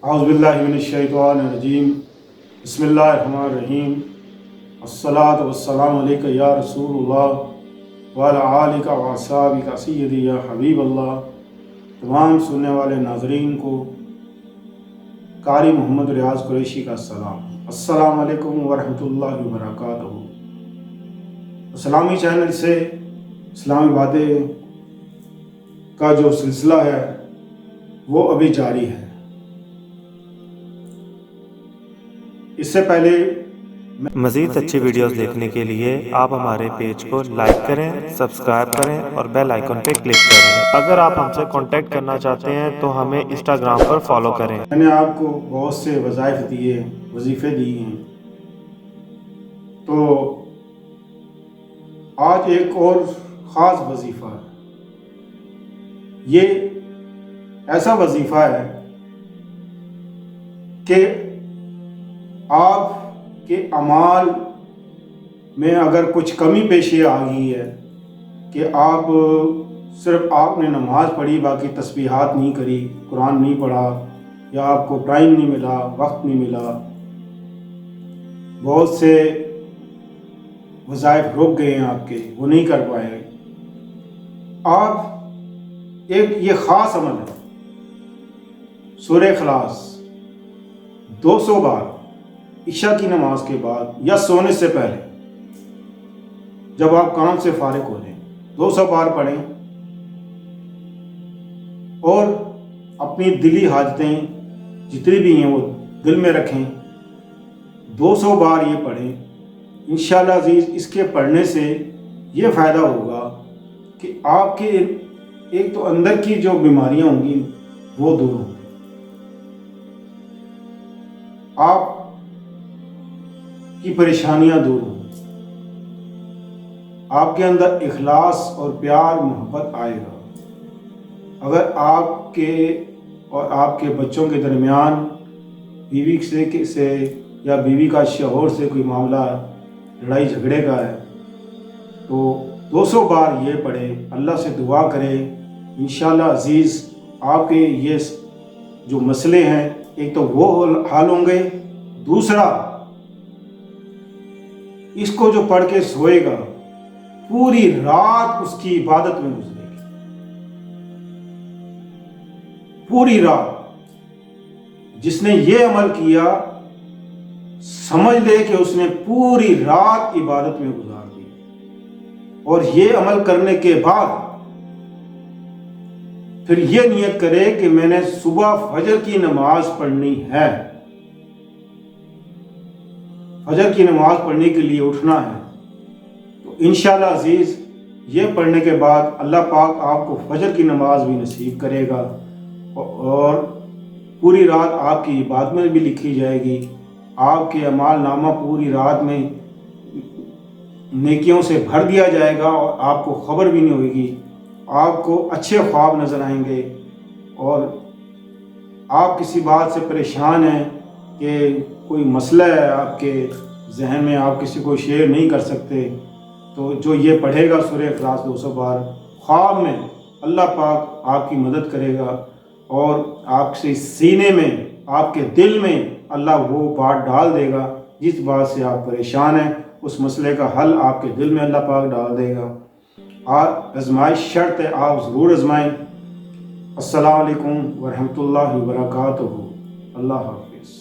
اعوذ باللہ من الشیطان الرجیم بسم اللہ الرحمن الرحیم الصلاۃ والسلام علیک یا رسول اللہ وعلی آلک واصحابک سیدی یا حبیب اللہ۔ تمام سننے والے ناظرین کو قاری محمد ریاض قریشی کا السلام علیکم ورحمۃ اللہ وبرکاتہ۔ اسلامی چینل سے اسلامی باتیں کا جو سلسلہ ہے وہ ابھی جاری ہے۔ اس سے پہلے مزید اچھی ویڈیوز دیکھنے کے لیے آپ ہمارے پیج کو لائک کریں، سبسکرائب کریں اور بیل آئیکن پہ کلک کریں۔ اگر آپ ہم سے کانٹیکٹ کرنا چاہتے ہیں تو ہمیں انسٹاگرام پر فالو کریں۔ میں نے آپ کو بہت سے وظیفے دی ہیں، تو آج ایک اور خاص وظیفہ ہے۔ یہ ایسا وظیفہ ہے کہ آپ کے اعمال میں اگر کچھ کمی پیشی آ گئی ہے کہ آپ نے نماز پڑھی باقی تسبیحات نہیں کری، قرآن نہیں پڑھا، یا آپ کو ٹائم نہیں ملا، وقت نہیں ملا، بہت سے وظائف رک گئے ہیں آپ کے، وہ نہیں کر پائے، یہ خاص عمل ہے۔ سورہ اخلاص 200 بار عشاء کی نماز کے بعد یا سونے سے پہلے جب آپ کام سے فارغ ہو جائیں 200 بار پڑھیں، اور اپنی دلی حاجتیں جتنی بھی ہیں وہ دل میں رکھیں، 200 بار یہ پڑھیں۔ انشاءاللہ عزیز اس کے پڑھنے سے یہ فائدہ ہوگا کہ آپ کے ایک تو اندر کی جو بیماریاں ہوں گی وہ دور ہوں گی، آپ کی پریشانیاں دور ہوں، آپ کے اندر اخلاص اور پیار محبت آئے گا۔ اگر آپ کے اور آپ کے بچوں کے درمیان بیوی سے یا بیوی کا شوہر سے کوئی معاملہ لڑائی جھگڑے کا ہے تو 200 بار یہ پڑھے، اللہ سے دعا کرے، انشاءاللہ عزیز آپ کے یہ جو مسئلے ہیں ایک تو وہ حل ہوں گے، دوسرا اس کو جو پڑھ کے سوئے گا پوری رات اس کی عبادت میں گزرے گی، پوری رات۔ جس نے یہ عمل کیا سمجھ لے کہ اس نے پوری رات عبادت میں گزار دی، اور یہ عمل کرنے کے بعد پھر یہ نیت کرے کہ میں نے صبح فجر کی نماز پڑھنی ہے، فجر کی نماز پڑھنے کے لیے اٹھنا ہے، تو انشاءاللہ عزیز یہ پڑھنے کے بعد اللہ پاک آپ کو فجر کی نماز بھی نصیب کرے گا، اور پوری رات آپ کی عبادت میں بھی لکھی جائے گی، آپ کے اعمال نامہ پوری رات میں نیکیوں سے بھر دیا جائے گا، اور آپ کو خبر بھی نہیں ہوئے گی، آپ کو اچھے خواب نظر آئیں گے، اور آپ کسی بات سے پریشان ہیں کہ کوئی مسئلہ ہے آپ کے ذہن میں، آپ کسی کو شیئر نہیں کر سکتے، تو جو یہ پڑھے گا سورہ اخلاص 200 بار، خواب میں اللہ پاک آپ کی مدد کرے گا، اور آپ سے سینے میں، آپ کے دل میں اللہ وہ بات ڈال دے گا جس بات سے آپ پریشان ہیں، اس مسئلے کا حل آپ کے دل میں اللہ پاک ڈال دے گا۔ آزمائش شرط ہے، آپ ضرور آزمائیں۔ السلام علیکم ورحمۃ اللہ وبرکاتہ۔ اللہ حافظ۔